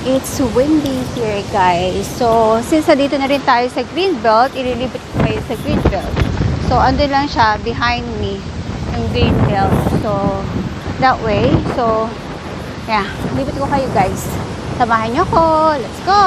It's windy here, guys. So, since dito na rin tayo sa Greenbelt, ililibot ko kayo sa Greenbelt. So, andun lang siya behind me, yung Greenbelt. So, that way. So, yeah, libot ko kayo, guys. Samahan nyo ko. Let's go!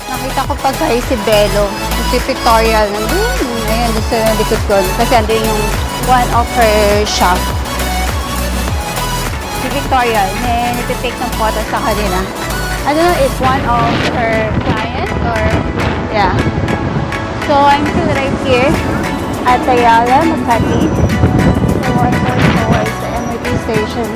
Nakita ko pa guys si Bello, si Victoria, ayun, doon sa likod ko. Kasi andun yung one of her shop. Si Victoria, nagtitake ng photo sa kanila. I don't know if one of her clients or, yeah. So, I'm still right here at Ayala, Makati. So, I'm going towards the MRT station.